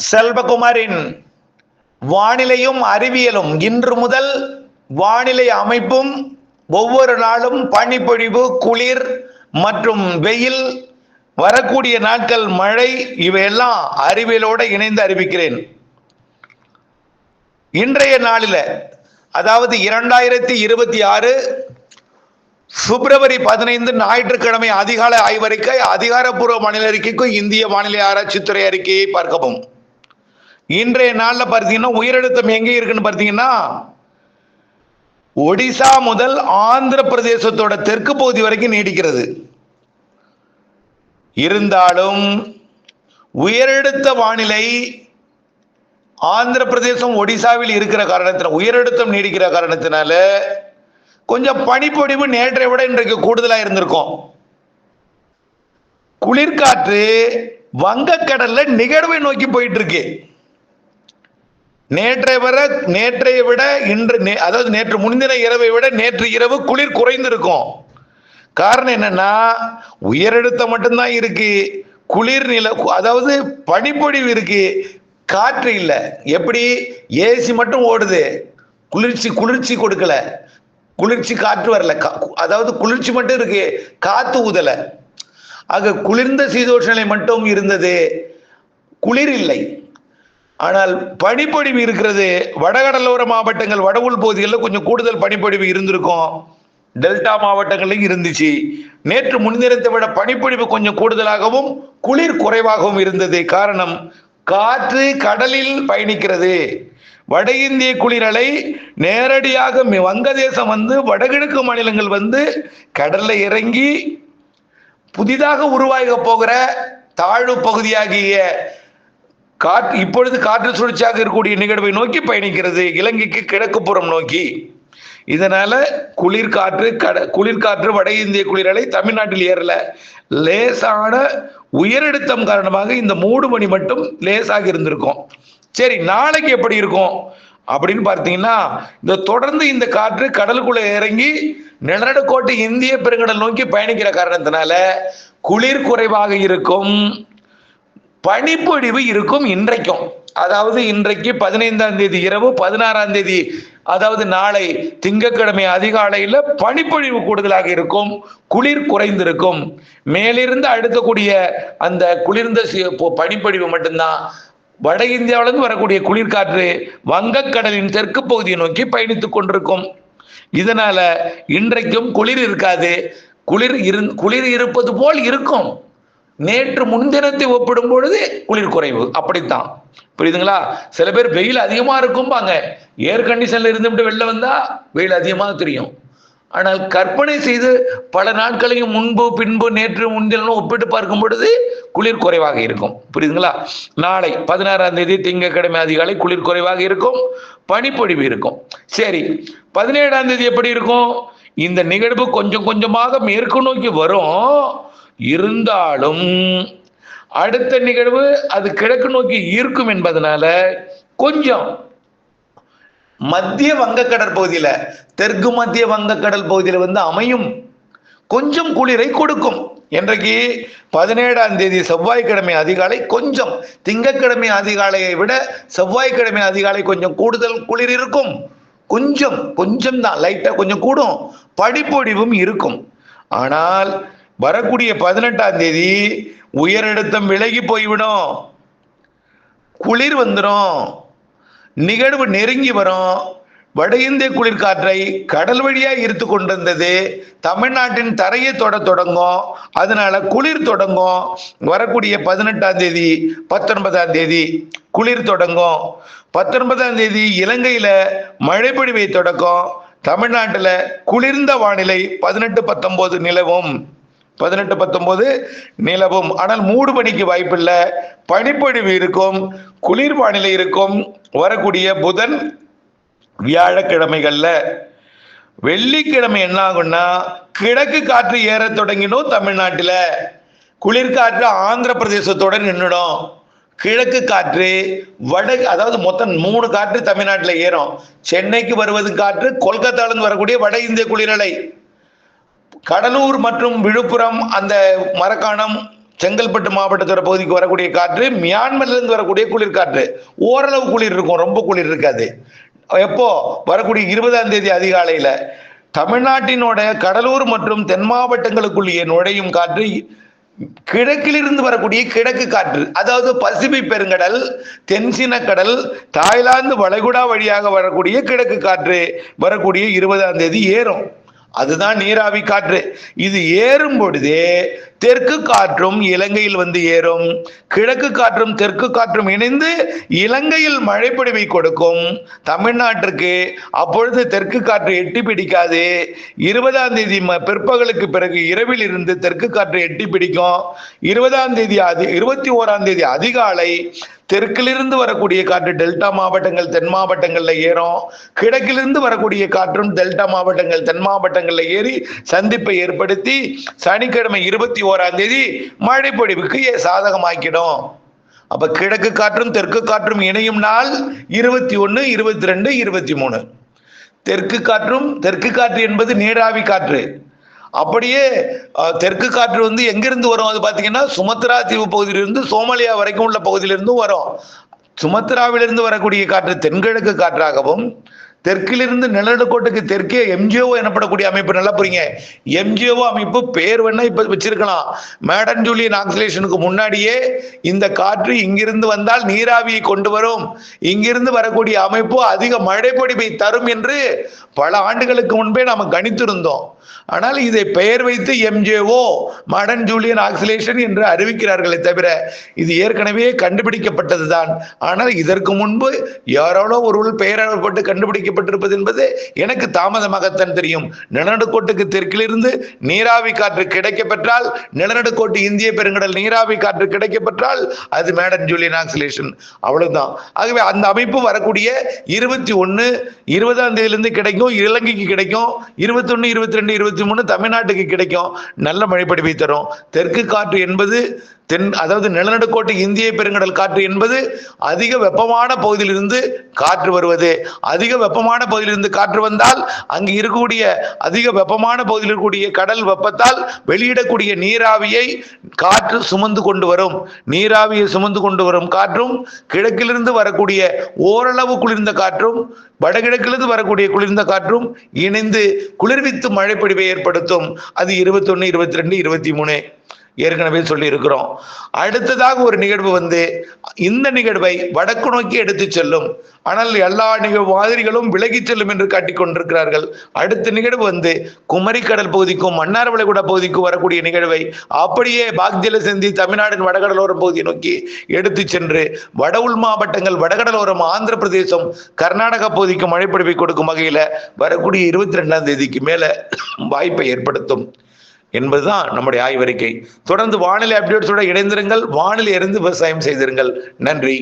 செல்வகுமாரின் வானிலையும் அறிவியலும். இன்று முதல் வானிலை அமைப்பும் ஒவ்வொரு நாளும் பனிப்பொழிவு, குளிர் மற்றும் வெயில், வரக்கூடிய நாட்கள் மழை, இவையெல்லாம் அறிவியலோடு இணைந்து அறிவிக்கிறேன். இன்றைய நாளில், அதாவது 2026 பிப்ரவரி 15 ஞாயிற்றுக்கிழமை அதிகாலை ஆய்வறிக்கை, அதிகாரப்பூர்வ வானிலை அறிக்கைக்கும் இந்திய வானிலை ஆராய்ச்சித்துறை அறிக்கையை பார்க்கவும். இன்றைய நாளில் பார்த்தீங்கன்னா உயரழுத்தம் எங்கே இருக்குன்னு பார்த்தீங்கன்னா ஒடிசா முதல் ஆந்திர பிரதேசத்தோட தெற்கு பகுதி வரைக்கும் நீடிக்கிறது. இருந்தாலும் உயரழுத்த வானிலை ஆந்திர பிரதேசம் ஒடிசாவில் இருக்கிற காரணத்தினால், உயரழுத்தம் நீடிக்கிற காரணத்தினால கொஞ்சம் பனிப்பொழிவு நேற்றை விட இன்றைக்கு கூடுதலாக இருந்திருக்கும். குளிர்காற்று வங்கக்கடல்ல நிகழ்வை நோக்கி போயிட்டு இருக்கு. நேற்றைய விட இன்று, அதாவது நேற்று முன்தின இரவை விட நேற்று இரவு குளிர் குறைந்திருக்கும். காரணம் என்னன்னா உயரழுத்தம் மட்டும்தான் இருக்கு, குளிர் நில, அதாவது பனிப்பொழிவு இருக்கு, காற்று இல்லை. எப்படி ஏசி மட்டும் ஓடுது, குளிர்ச்சி கொடுக்கல, குளிர்ச்சி காற்று வரல, அதாவது குளிர்ச்சி மட்டும் இருக்கு, காத்து ஊதல. ஆக குளிர்ந்த சீதோஷ நிலை மட்டும் இருந்தது, குளிர் இல்லை. ஆனால் பனிப்பொழிவு இருக்கிறது. வடகடலோர மாவட்டங்கள், வட உள் பகுதிகளில் கொஞ்சம் கூடுதல் பனிப்பொழிவு இருந்திருக்கும், டெல்டா மாவட்டங்களிலும் இருந்துச்சு. நேற்று முன்தினத்தை விட பனிப்பொழிவு கொஞ்சம் கூடுதலாகவும் குளிர் குறைவாகவும் இருந்தது. காரணம், காற்று கடலில் பயணிக்கிறது. வட இந்திய குளிரலை நேரடியாக வங்கதேசம் வந்து, வடகிழக்கு மாநிலங்கள் வந்து கடல்ல இறங்கி புதிதாக உருவாக போகிற தாழ்வு பகுதியாகிய காற்று, இப்பொழுது காற்று சுழற்சியாக இருக்கக்கூடிய நிகழ்வை நோக்கி பயணிக்கிறது, இலங்கைக்கு கிழக்கு புறம் நோக்கி. இதனால குளிர்காற்று வட இந்திய குளிரலை தமிழ்நாட்டில் ஏறல. லேசான உயரழுத்தம் காரணமாக இந்த 3 மணி மட்டும் லேசாக இருந்திருக்கும். சரி, நாளைக்கு எப்படி இருக்கும் அப்படின்னு பார்த்தீங்கன்னா, இந்த தொடர்ந்து இந்த காற்று கடலுக்குள்ள இறங்கி நிலநடுக்கோட்டு இந்திய பெருங்கடல் நோக்கி பயணிக்கிற காரணத்தினால குளிர் குறைவாக இருக்கும், பனிப்பொழிவு இருக்கும். இன்றைக்கும், அதாவது இன்றைக்கு 15ஆம் தேதி இரவு, 16ஆம் தேதி அதாவது நாளை திங்கட்கிழமை அதிகாலையில் பனிப்பொழிவு கூடுதலாக இருக்கும், குளிர் குறைந்திருக்கும். மேலிருந்து அடுக்கக்கூடிய அந்த குளிர்ந்த பனிப்பொழிவு மட்டும்தான் வட இந்தியாவிலிருந்து வரக்கூடிய குளிர்காற்று வங்கக்கடலின் தெற்கு பகுதியை நோக்கி பயணித்துக் கொண்டிருக்கும். இதனால இன்றைக்கும் குளிர் இருக்காது, குளிர் இருப்பது போல் இருக்கும். நேற்று முன்தினத்தை ஒப்பிடும் பொழுது குளிர் குறைவு, அப்படித்தான். புரியுதுங்களா? சில பேர் வெயில் அதிகமா இருக்கும்பாங்க, ஏர் கண்டிஷன்ல இருந்துட்டு வெளில வந்தா வெயில் அதிகமாக தெரியும். ஆனால் கற்பனை செய்து பல நாட்களையும் முன்பு பின்பு நேற்று முன்தினம் ஒப்பிட்டு பார்க்கும் பொழுது குளிர் குறைவாக இருக்கும். புரியுதுங்களா? நாளை 16ஆம் தேதி திங்கட்கிழமை அதிகாலை குளிர் குறைவாக இருக்கும், பனிப்பொழிவு இருக்கும். சரி, 17ஆம் தேதி எப்படி இருக்கும்? இந்த நிகழ்வு கொஞ்சம் கொஞ்சமாக மேற்கு நோக்கி வரும். இருந்தாலும் அடுத்த நிகழ்வு அது கிழக்கு நோக்கி ஈர்க்கும் என்பதனால கொஞ்சம் மத்திய வங்கக்கடல் பகுதியில, தெற்கு மத்திய வங்கக்கடல் பகுதியில வந்து அமையும், கொஞ்சம் குளிரை கொடுக்கும். இன்றைக்கு 17ஆம் தேதி செவ்வாய்க்கிழமை அதிகாலை கொஞ்சம், திங்கட்கிழமை அதிகாலையை விட செவ்வாய்க்கிழமை அதிகாலை கொஞ்சம் கூடுதல் குளிர் இருக்கும். கொஞ்சம் தான், லைட்டா கொஞ்சம் கூடும், பனிப்பொழிவும் இருக்கும். ஆனால் வரக்கூடிய 18ஆம் தேதி உயரழுத்தம் விலகி போய்விடும், குளிர் வந்துடும், நிகழ்வு நெருங்கி வரும். வட இந்திய குளிர்காற்றை கடல் வழியா ஈர்த்து கொண்டிருந்தது தமிழ்நாட்டின் தரையை தொடங்கும். அதனால குளிர் தொடங்கும். வரக்கூடிய 18ஆம் தேதி 19ஆம் தேதி குளிர் தொடங்கும். 19ஆம் தேதி இலங்கையில மழை பொழிவை தொடக்கும். தமிழ்நாட்டில் குளிர்ந்த வானிலை 18-19 நிலவும். 18-19 நிலவும். ஆனால் 3 மணிக்கு வாய்ப்பில்லை, பனிப்பொழிவு இருக்கும், குளிர் வானிலை இருக்கும். வரக்கூடிய புதன் வியாழக்கிழமைகள்ல. வெள்ளிக்கிழமை என்ன ஆகும்னா கிழக்கு காற்று ஏற தொடங்கிடும். தமிழ்நாட்டில் குளிர்காற்று ஆந்திர பிரதேசத்தோட நின்றுடும். கிழக்கு காற்று அதாவது மொத்தம் 3 காற்று தமிழ்நாட்டில் ஏறும். சென்னைக்கு வருவது காற்று, கொல்கத்தாவிலிருந்து வரக்கூடிய வட இந்திய குளிரலை, கடலூர் மற்றும் விழுப்புரம், அந்த மரக்காணம், செங்கல்பட்டு மாவட்டத்தோட பகுதிக்கு வரக்கூடிய காற்று மியான்மர்லேருந்து வரக்கூடிய குளிர் காற்று. ஓரளவு குளிர் இருக்கும், ரொம்ப குளிர் இருக்காது. எப்போ வரக்கூடிய 20ஆம் தேதி அதிகாலையில் தமிழ்நாட்டினோட கடலூர் மற்றும் தென் மாவட்டங்களுக்குள்ளேயே நுழையும் காற்று கிழக்கிலிருந்து வரக்கூடிய கிழக்கு காற்று, அதாவது பசிபிக் பெருங்கடல், தென்சீன கடல், தாய்லாந்து வளைகுடா வழியாக வரக்கூடிய கிழக்கு காற்று வரக்கூடிய 20ஆம் தேதி ஏறும். அதுதான் நீராவி காற்று. இது ஏறும் பொழுதே தெற்கு காற்றும் இலங்கையில் வந்து ஏறும். கிழக்கு காற்றும் தெற்கு காற்றும் இணைந்து இலங்கையில் மழைப்பொழிவை கொடுக்கும் தமிழ்நாட்டிற்கு. அப்பொழுது தெற்கு காற்று எட்டி பிடிக்காது. 20ஆம் தேதி பிற்பகலுக்கு பிறகு இரவில் இருந்து தெற்கு காற்று எட்டி பிடிக்கும். 20ஆம் தேதி 21ஆம் தேதி அதிகாலை தெற்கிலிருந்து வரக்கூடிய காற்று டெல்டா மாவட்டங்கள் தென் மாவட்டங்கள்ல ஏறும். கிழக்கிலிருந்து வரக்கூடிய காற்றும் டெல்டா மாவட்டங்கள் தென் மாவட்டங்கள்ல ஏறி சந்திப்பை ஏற்படுத்தி சனிக்கிழமை 21ஆம் தேதி மழை பொழிவுக்கு சாதகமாக்கிடும். அப்ப கிழக்கு காற்றும் தெற்கு காற்றும் இணையும் நாள் 21, 22, 23. தெற்கு காற்று என்பது நீராவி காற்று. அப்படியே தெற்கு காற்று வந்து எங்கிருந்து வரும்? அது பாத்தீங்கன்னா சுமத்ரா தீவு பகுதியிலிருந்து சோமாலியா வரைக்கும் உள்ள பகுதியிலிருந்தும் வரும். சுமத்ராவிலிருந்து வரக்கூடிய காற்று தென்கிழக்கு காற்றாகவும், தெற்கிலிருந்து நிலநடுக்கோட்டுக்கு தெற்கே எம்ஜிஓ எனப்படக்கூடிய அமைப்பு, நல்லா புரியுங்க, எம்ஜிஓ அமைப்பு பேர் வேணா இப்ப வச்சிருக்கலாம். மேடன் ஜூலியன் ஆக்சிலேஷனுக்கு முன்னாடியே இந்த காற்று இங்கிருந்து வந்தால் நீராவியை கொண்டு வரும், இங்கிருந்து வரக்கூடிய அமைப்பு அதிக மழை பொழிவை தரும் என்று பல ஆண்டுகளுக்கு முன்பே நாம் கணித்திருந்தோம். ஆனால் இதை பெயர் வைத்து எம்ஜேஓ மாடர்ன் ஜூலியன் ஆக்சிலேஷன் என்று அறிவிக்கிறார்களே தவிர இது ஏற்கனவே கண்டுபிடிக்கப்பட்டதுதான். ஆனால் இதற்கு முன்பு யாராலோ ஒருவர் பெயரிடப்பட்டு கண்டுபிடிக்கப்பட்டிருப்பது என்பது எனக்கு தாமதமாகத்தான் தெரியும். நிலநடுக்கோட்டுக்கு தெற்கிலிருந்து நீராவி காற்று கிடைக்கப்பெற்றால், நிலநடுக்கோட்டு இந்திய பெருங்கடல் நீராவி காற்று கிடைக்கப்பெற்றால் அது மேடன் ஜூலியன் ஆக்சிலேஷன், அவ்வளவுதான். ஆகவே அந்த அமைப்பு வரக்கூடிய 21, 20ஆம் தேதியிலிருந்து கிடைக்கும், இலங்கைக்கு கிடைக்கும். 21, 22, 23 தமிழ்நாட்டுக்கு கிடைக்கும். நல்ல மழைப்பொழிவை தரும். தெற்கு காற்று என்பது அதாவது நிலநடுக்கோட்டு இந்திய பெருங்கடல் காற்று என்பது அதிக வெப்பமான பகுதியிலிருந்து காற்று வருவது. அதிக வெப்பமான பகுதியிலிருந்து காற்று வந்தால் அங்கு இருக்கக்கூடிய அதிக வெப்பமான பகுதியில் இருக்கக்கூடிய கடல் வெப்பத்தால் வெளியிடக்கூடிய நீராவியை காற்று சுமந்து கொண்டு வரும். நீராவியை சுமந்து கொண்டு வரும் காற்றும் கிழக்கிலிருந்து வரக்கூடிய ஓரளவு குளிர்ந்த காற்றும் வடகிழக்கிலிருந்து வரக்கூடிய குளிர்ந்த காற்றும் இணைந்து குளிர்வித்து மழைப்பொழிவை ஏற்படுத்தும். அது 21, 22, 23 ஏற்கனவே சொல்லி இருக்கிறோம். அடுத்ததாக ஒரு நிகழ்வு வந்து இந்த நிகழ்வை வடக்கு நோக்கி எடுத்து செல்லும். ஆனால் எல்லா மாதிரிகளும் விலகி செல்லும் என்று காட்டிக் கொண்டிருக்கிறார்கள். அடுத்த நிகழ்வு வந்து குமரிக்கடல் பகுதிக்கும் மன்னார் வளைகுடா பகுதிக்கும் வரக்கூடிய நிகழ்வை அப்படியே பாக்ஜல சிந்தி தமிழ்நாட்டின் வடகடலோர பகுதியை நோக்கி எடுத்து சென்று வட உள் மாவட்டங்கள் வடகடலோரம் ஆந்திர பிரதேசம் கர்நாடகா பகுதிக்கு மழைப்பொழிவை கொடுக்கும் வகையில வரக்கூடிய 22ஆம் தேதிக்கு மேல வாய்ப்பை ஏற்படுத்தும் என்பதுதான் நம்முடைய ஆய்வறிக்கை. தொடர்ந்து வானிலை அப்டேட்ஸோட இணைந்திருங்கள். வானிலை இருந்து விவசாயம் செய்திருங்கள். நன்றி.